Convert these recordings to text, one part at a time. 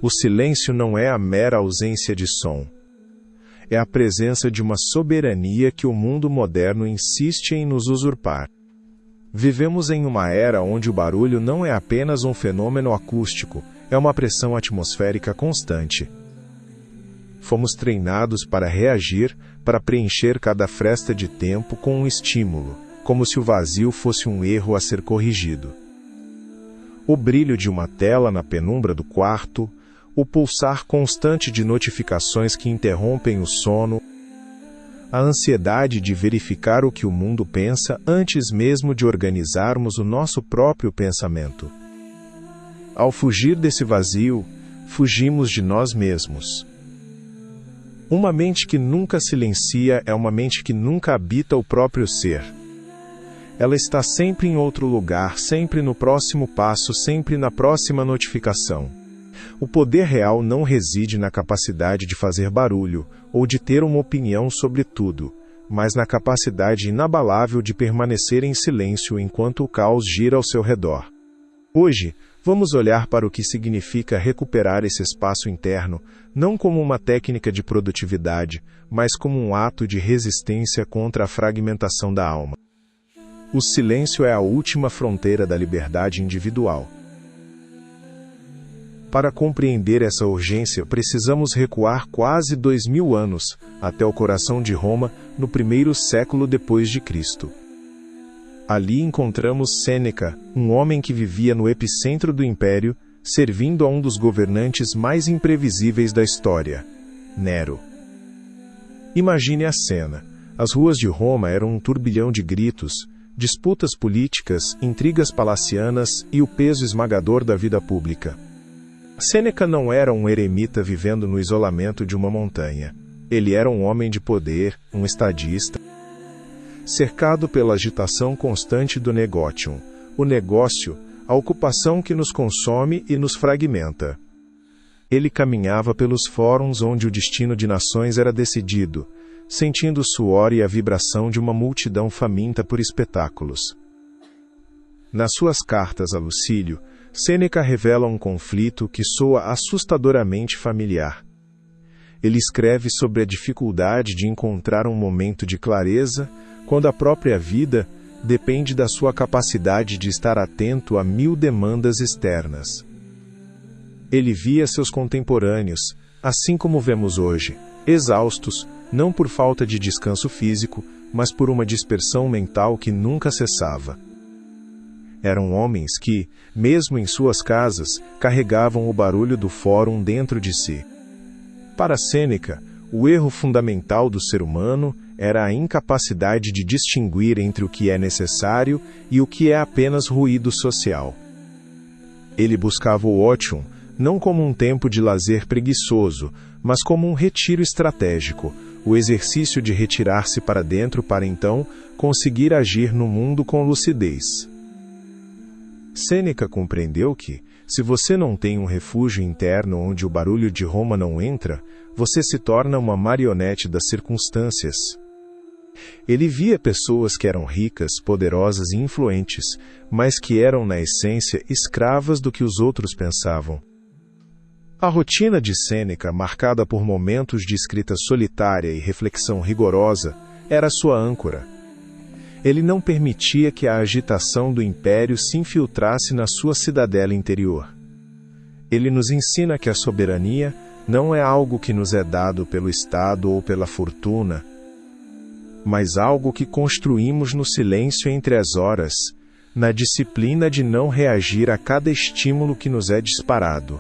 O silêncio não é a mera ausência de som. É a presença de uma soberania que o mundo moderno insiste em nos usurpar. Vivemos em uma era onde o barulho não é apenas um fenômeno acústico, é uma pressão atmosférica constante. Fomos treinados para reagir, para preencher cada fresta de tempo com um estímulo, como se o vazio fosse um erro a ser corrigido. O brilho de uma tela na penumbra do quarto, o pulsar constante de notificações que interrompem o sono, a ansiedade de verificar o que o mundo pensa antes mesmo de organizarmos o nosso próprio pensamento. Ao fugir desse vazio, fugimos de nós mesmos. Uma mente que nunca silencia é uma mente que nunca habita o próprio ser. Ela está sempre em outro lugar, sempre no próximo passo, sempre na próxima notificação. O poder real não reside na capacidade de fazer barulho ou de ter uma opinião sobre tudo, mas na capacidade inabalável de permanecer em silêncio enquanto o caos gira ao seu redor. Hoje, vamos olhar para o que significa recuperar esse espaço interno, não como uma técnica de produtividade, mas como um ato de resistência contra a fragmentação da alma. O silêncio é a última fronteira da liberdade individual. Para compreender essa urgência, precisamos recuar quase 2000 anos, até o coração de Roma, no primeiro século depois de Cristo. Ali encontramos Sêneca, um homem que vivia no epicentro do império, servindo a um dos governantes mais imprevisíveis da história, Nero. Imagine a cena. As ruas de Roma eram um turbilhão de gritos, disputas políticas, intrigas palacianas e o peso esmagador da vida pública. Sêneca não era um eremita vivendo no isolamento de uma montanha. Ele era um homem de poder, um estadista, cercado pela agitação constante do negotium, o negócio, a ocupação que nos consome e nos fragmenta. Ele caminhava pelos fóruns onde o destino de nações era decidido, sentindo o suor e a vibração de uma multidão faminta por espetáculos. Nas suas cartas a Lucílio, Sêneca revela um conflito que soa assustadoramente familiar. Ele escreve sobre a dificuldade de encontrar um momento de clareza quando a própria vida depende da sua capacidade de estar atento a 1000 demandas externas. Ele via seus contemporâneos, assim como vemos hoje, exaustos, não por falta de descanso físico, mas por uma dispersão mental que nunca cessava. Eram homens que, mesmo em suas casas, carregavam o barulho do fórum dentro de si. Para Sêneca, o erro fundamental do ser humano era a incapacidade de distinguir entre o que é necessário e o que é apenas ruído social. Ele buscava o ótium não como um tempo de lazer preguiçoso, mas como um retiro estratégico, o exercício de retirar-se para dentro para então conseguir agir no mundo com lucidez. Sêneca compreendeu que, se você não tem um refúgio interno onde o barulho de Roma não entra, você se torna uma marionete das circunstâncias. Ele via pessoas que eram ricas, poderosas e influentes, mas que eram, na essência, escravas do que os outros pensavam. A rotina de Sêneca, marcada por momentos de escrita solitária e reflexão rigorosa, era sua âncora. Ele não permitia que a agitação do império se infiltrasse na sua cidadela interior. Ele nos ensina que a soberania não é algo que nos é dado pelo Estado ou pela fortuna, mas algo que construímos no silêncio entre as horas, na disciplina de não reagir a cada estímulo que nos é disparado.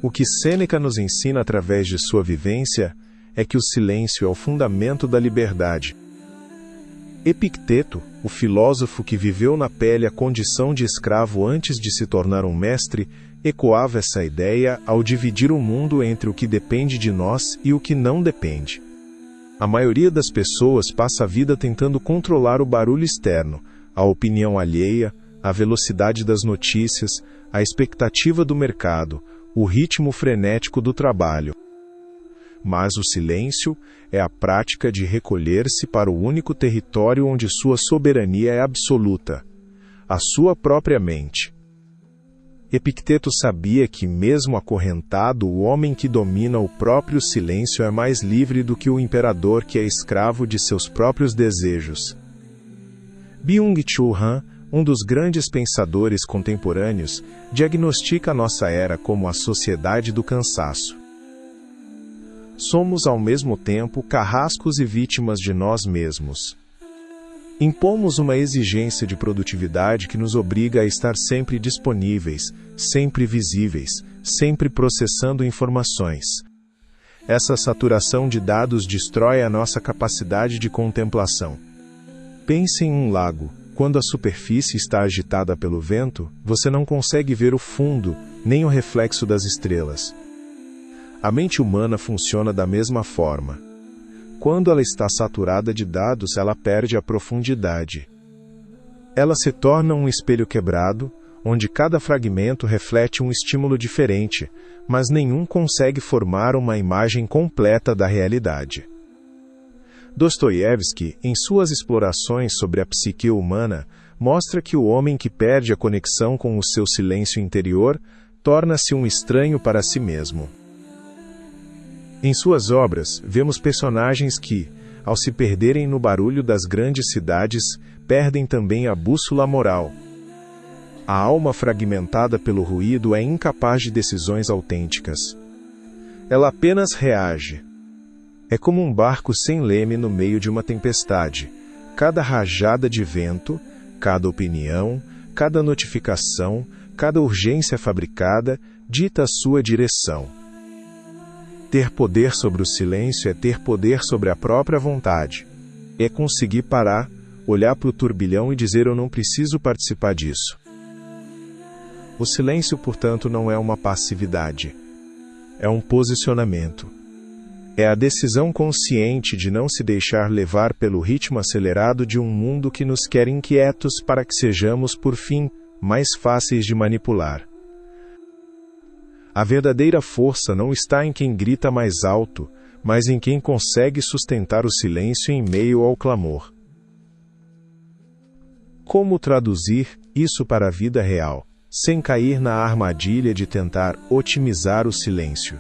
O que Sêneca nos ensina através de sua vivência é que o silêncio é o fundamento da liberdade. Epicteto, o filósofo que viveu na pele a condição de escravo antes de se tornar um mestre, ecoava essa ideia ao dividir o mundo entre o que depende de nós e o que não depende. A maioria das pessoas passa a vida tentando controlar o barulho externo, a opinião alheia, a velocidade das notícias, a expectativa do mercado, o ritmo frenético do trabalho. Mas o silêncio é a prática de recolher-se para o único território onde sua soberania é absoluta, a sua própria mente. Epicteto sabia que, mesmo acorrentado, o homem que domina o próprio silêncio é mais livre do que o imperador que é escravo de seus próprios desejos. Byung-Chul Han, um dos grandes pensadores contemporâneos, diagnostica a nossa era como a sociedade do cansaço. Somos ao mesmo tempo carrascos e vítimas de nós mesmos. Impomos uma exigência de produtividade que nos obriga a estar sempre disponíveis, sempre visíveis, sempre processando informações. Essa saturação de dados destrói a nossa capacidade de contemplação. Pense em um lago. Quando a superfície está agitada pelo vento, você não consegue ver o fundo, nem o reflexo das estrelas. A mente humana funciona da mesma forma. Quando ela está saturada de dados, ela perde a profundidade. Ela se torna um espelho quebrado, onde cada fragmento reflete um estímulo diferente, mas nenhum consegue formar uma imagem completa da realidade. Dostoiévski, em suas explorações sobre a psique humana, mostra que o homem que perde a conexão com o seu silêncio interior torna-se um estranho para si mesmo. Em suas obras, vemos personagens que, ao se perderem no barulho das grandes cidades, perdem também a bússola moral. A alma fragmentada pelo ruído é incapaz de decisões autênticas. Ela apenas reage. É como um barco sem leme no meio de uma tempestade. Cada rajada de vento, cada opinião, cada notificação, cada urgência fabricada, dita a sua direção. Ter poder sobre o silêncio é ter poder sobre a própria vontade. É conseguir parar, olhar para o turbilhão e dizer: eu não preciso participar disso. O silêncio, portanto, não é uma passividade. É um posicionamento. É a decisão consciente de não se deixar levar pelo ritmo acelerado de um mundo que nos quer inquietos para que sejamos, por fim, mais fáceis de manipular. A verdadeira força não está em quem grita mais alto, mas em quem consegue sustentar o silêncio em meio ao clamor. Como traduzir isso para a vida real, sem cair na armadilha de tentar otimizar o silêncio?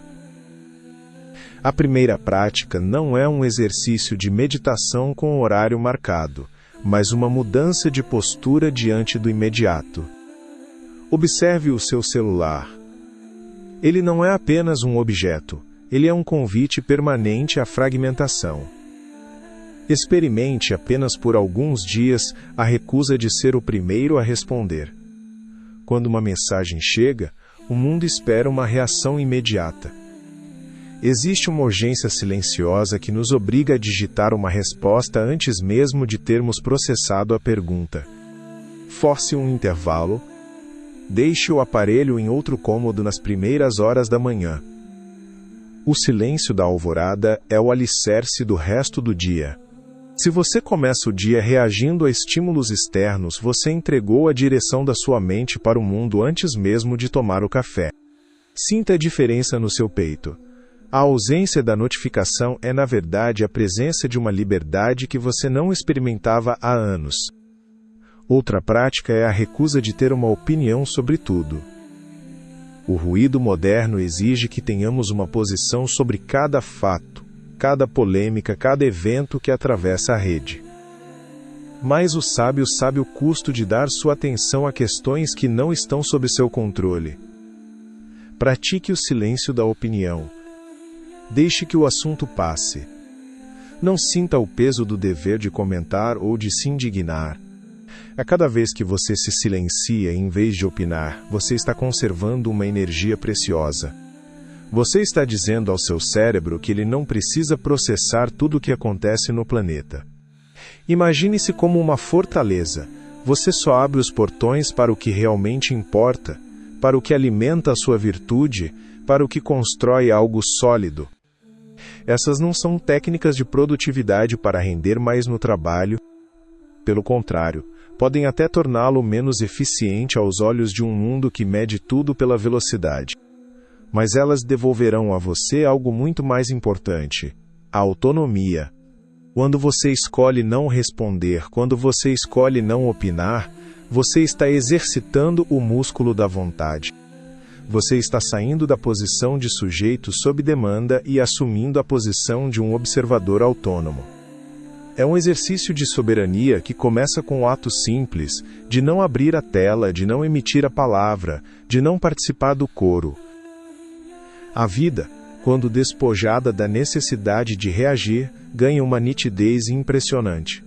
A primeira prática não é um exercício de meditação com horário marcado, mas uma mudança de postura diante do imediato. Observe o seu celular. Ele não é apenas um objeto, ele é um convite permanente à fragmentação. Experimente apenas por alguns dias a recusa de ser o primeiro a responder. Quando uma mensagem chega, o mundo espera uma reação imediata. Existe uma urgência silenciosa que nos obriga a digitar uma resposta antes mesmo de termos processado a pergunta. Force um intervalo. Deixe o aparelho em outro cômodo nas primeiras horas da manhã. O silêncio da alvorada é o alicerce do resto do dia. Se você começa o dia reagindo a estímulos externos, você entregou a direção da sua mente para o mundo antes mesmo de tomar o café. Sinta a diferença no seu peito. A ausência da notificação é, na verdade, a presença de uma liberdade que você não experimentava há anos. Outra prática é a recusa de ter uma opinião sobre tudo. O ruído moderno exige que tenhamos uma posição sobre cada fato, cada polêmica, cada evento que atravessa a rede. Mas o sábio sabe o custo de dar sua atenção a questões que não estão sob seu controle. Pratique o silêncio da opinião. Deixe que o assunto passe. Não sinta o peso do dever de comentar ou de se indignar. A cada vez que você se silencia em vez de opinar, você está conservando uma energia preciosa. Você está dizendo ao seu cérebro que ele não precisa processar tudo o que acontece no planeta. Imagine-se como uma fortaleza. Você só abre os portões para o que realmente importa, para o que alimenta a sua virtude, para o que constrói algo sólido. Essas não são técnicas de produtividade para render mais no trabalho. Pelo contrário, podem até torná-lo menos eficiente aos olhos de um mundo que mede tudo pela velocidade. Mas elas devolverão a você algo muito mais importante: a autonomia. Quando você escolhe não responder, quando você escolhe não opinar, você está exercitando o músculo da vontade. você está saindo da posição de sujeito sob demanda e assumindo a posição de um observador autônomo. É um exercício de soberania que começa com o ato simples de não abrir a tela, de não emitir a palavra, de não participar do coro. A vida, quando despojada da necessidade de reagir, ganha uma nitidez impressionante.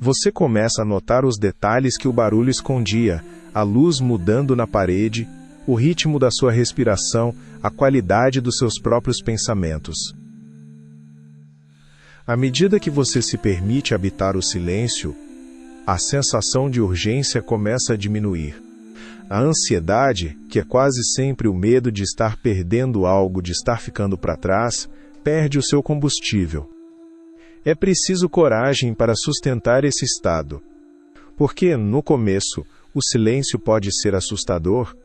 Você começa a notar os detalhes que o barulho escondia, a luz mudando na parede, o ritmo da sua respiração, a qualidade dos seus próprios pensamentos. À medida que você se permite habitar o silêncio, a sensação de urgência começa a diminuir. A ansiedade, que é quase sempre o medo de estar perdendo algo, de estar ficando para trás, perde o seu combustível. É preciso coragem para sustentar esse estado. Porque, no começo, o silêncio pode ser assustador.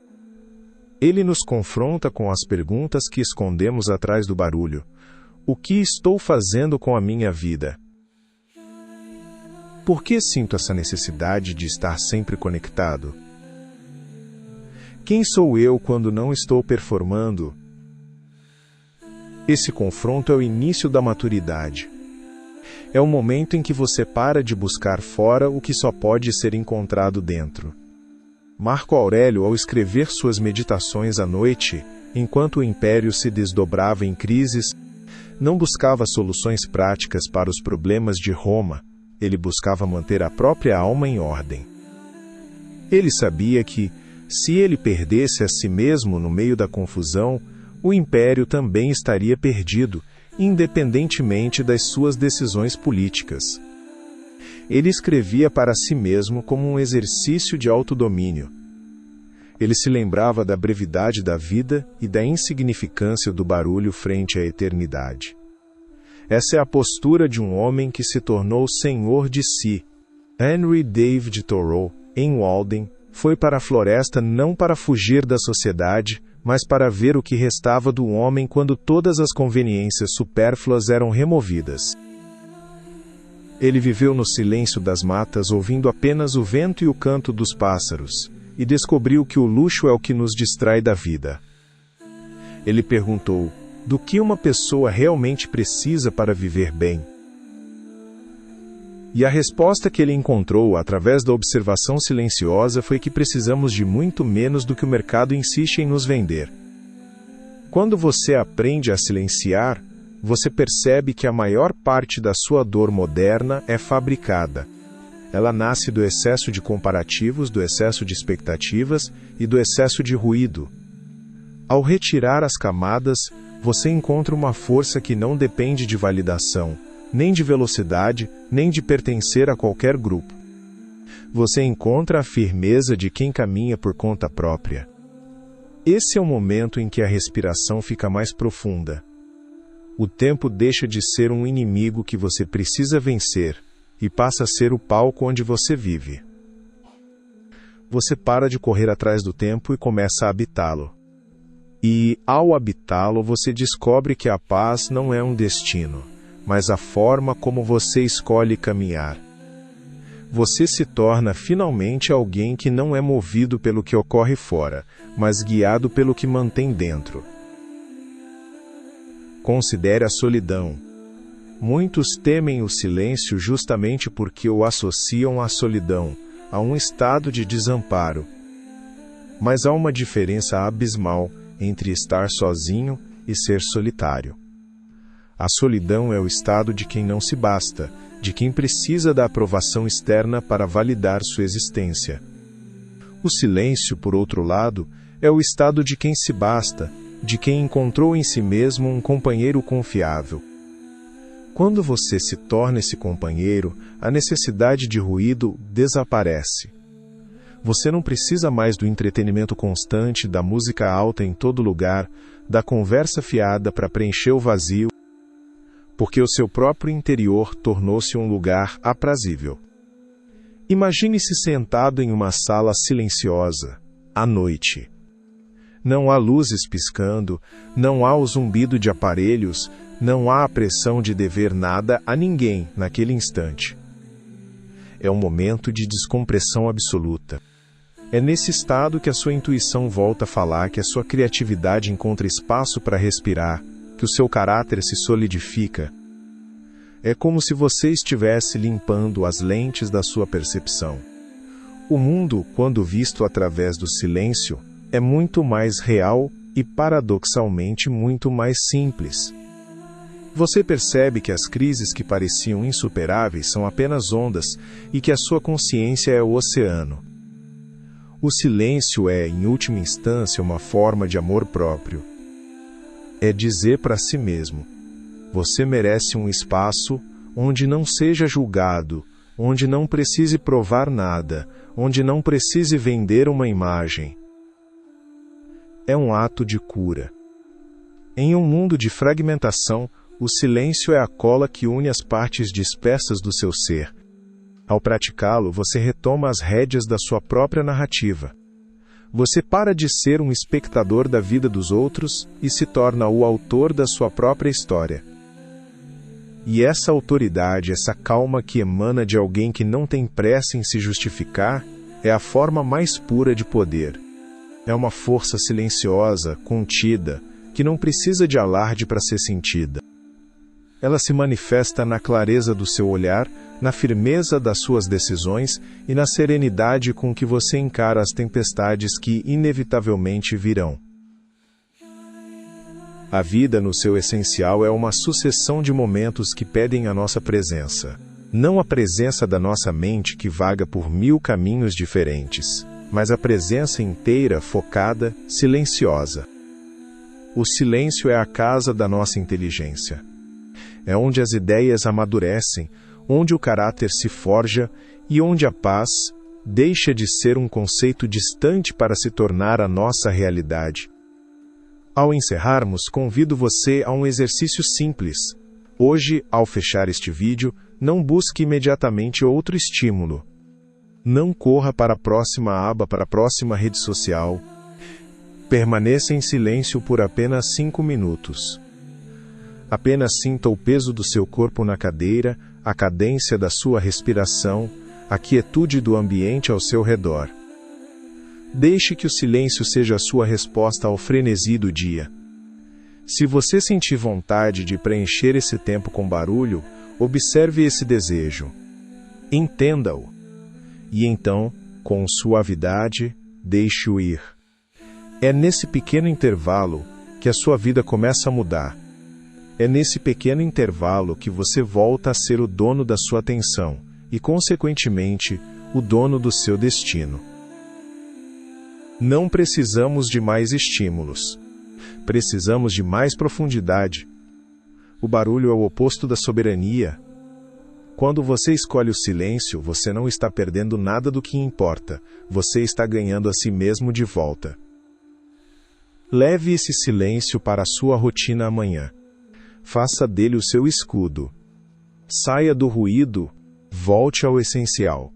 Ele nos confronta com as perguntas que escondemos atrás do barulho. O que estou fazendo com a minha vida? Por que sinto essa necessidade de estar sempre conectado? Quem sou eu quando não estou performando? Esse confronto é o início da maturidade. É o momento em que você para de buscar fora o que só pode ser encontrado dentro. Marco Aurélio, ao escrever suas meditações à noite, enquanto o império se desdobrava em crises, não buscava soluções práticas para os problemas de Roma, ele buscava manter a própria alma em ordem. Ele sabia que, se ele perdesse a si mesmo no meio da confusão, o império também estaria perdido, independentemente das suas decisões políticas. Ele escrevia para si mesmo como um exercício de autodomínio. Ele se lembrava da brevidade da vida e da insignificância do barulho frente à eternidade. Essa é a postura de um homem que se tornou senhor de si. Henry David Thoreau, em Walden, foi para a floresta não para fugir da sociedade, mas para ver o que restava do homem quando todas as conveniências supérfluas eram removidas. Ele viveu no silêncio das matas, ouvindo apenas o vento e o canto dos pássaros, e descobriu que o luxo é o que nos distrai da vida. Ele perguntou: do que uma pessoa realmente precisa para viver bem? E a resposta que ele encontrou através da observação silenciosa foi que precisamos de muito menos do que o mercado insiste em nos vender. Quando você aprende a silenciar, você percebe que a maior parte da sua dor moderna é fabricada. Ela nasce do excesso de comparativos, do excesso de expectativas e do excesso de ruído. Ao retirar as camadas, você encontra uma força que não depende de validação, nem de velocidade, nem de pertencer a qualquer grupo. Você encontra a firmeza de quem caminha por conta própria. Esse é o momento em que a respiração fica mais profunda. O tempo deixa de ser um inimigo que você precisa vencer e passa a ser o palco onde você vive. Você para de correr atrás do tempo e começa a habitá-lo. E, ao habitá-lo, você descobre que a paz não é um destino, mas a forma como você escolhe caminhar. Você se torna finalmente alguém que não é movido pelo que ocorre fora, mas guiado pelo que mantém dentro. Considere a solidão. Muitos temem o silêncio justamente porque o associam à solidão, a um estado de desamparo. Mas há uma diferença abismal entre estar sozinho e ser solitário. A solidão é o estado de quem não se basta, de quem precisa da aprovação externa para validar sua existência. O silêncio, por outro lado, é o estado de quem se basta, de quem encontrou em si mesmo um companheiro confiável. Quando você se torna esse companheiro, a necessidade de ruído desaparece. Você não precisa mais do entretenimento constante, da música alta em todo lugar, da conversa fiada para preencher o vazio, porque o seu próprio interior tornou-se um lugar aprazível. Imagine-se sentado em uma sala silenciosa, à noite. Não há luzes piscando, não há o zumbido de aparelhos, não há a pressão de dever nada a ninguém naquele instante. É um momento de descompressão absoluta. É nesse estado que a sua intuição volta a falar, que a sua criatividade encontra espaço para respirar, que o seu caráter se solidifica. É como se você estivesse limpando as lentes da sua percepção. O mundo, quando visto através do silêncio, é muito mais real e, paradoxalmente, muito mais simples. Você percebe que as crises que pareciam insuperáveis são apenas ondas e que a sua consciência é o oceano. O silêncio é, em última instância, uma forma de amor próprio. É dizer para si mesmo: você merece um espaço onde não seja julgado, onde não precise provar nada, onde não precise vender uma imagem. É um ato de cura. Em um mundo de fragmentação, o silêncio é a cola que une as partes dispersas do seu ser. Ao praticá-lo, você retoma as rédeas da sua própria narrativa. Você para de ser um espectador da vida dos outros e se torna o autor da sua própria história. E essa autoridade, essa calma que emana de alguém que não tem pressa em se justificar, é a forma mais pura de poder. É uma força silenciosa, contida, que não precisa de alarde para ser sentida. Ela se manifesta na clareza do seu olhar, na firmeza das suas decisões e na serenidade com que você encara as tempestades que inevitavelmente virão. A vida, no seu essencial, é uma sucessão de momentos que pedem a nossa presença. Não a presença da nossa mente que vaga por 1000 caminhos diferentes, mas a presença inteira, focada, silenciosa. O silêncio é a casa da nossa inteligência. É onde as ideias amadurecem, onde o caráter se forja e onde a paz deixa de ser um conceito distante para se tornar a nossa realidade. Ao encerrarmos, convido você a um exercício simples. Hoje, ao fechar este vídeo, não busque imediatamente outro estímulo. Não corra para a próxima aba, para a próxima rede social. Permaneça em silêncio por apenas 5 minutos. Apenas sinta o peso do seu corpo na cadeira, a cadência da sua respiração, a quietude do ambiente ao seu redor. Deixe que o silêncio seja a sua resposta ao frenesi do dia. Se você sentir vontade de preencher esse tempo com barulho, observe esse desejo. Entenda-o. E então, com suavidade, deixe-o ir. É nesse pequeno intervalo que a sua vida começa a mudar. É nesse pequeno intervalo que você volta a ser o dono da sua atenção e, consequentemente, o dono do seu destino. Não precisamos de mais estímulos. Precisamos de mais profundidade. O barulho é o oposto da soberania. Quando você escolhe o silêncio, você não está perdendo nada do que importa. Você está ganhando a si mesmo de volta. Leve esse silêncio para a sua rotina amanhã. Faça dele o seu escudo. Saia do ruído, volte ao essencial.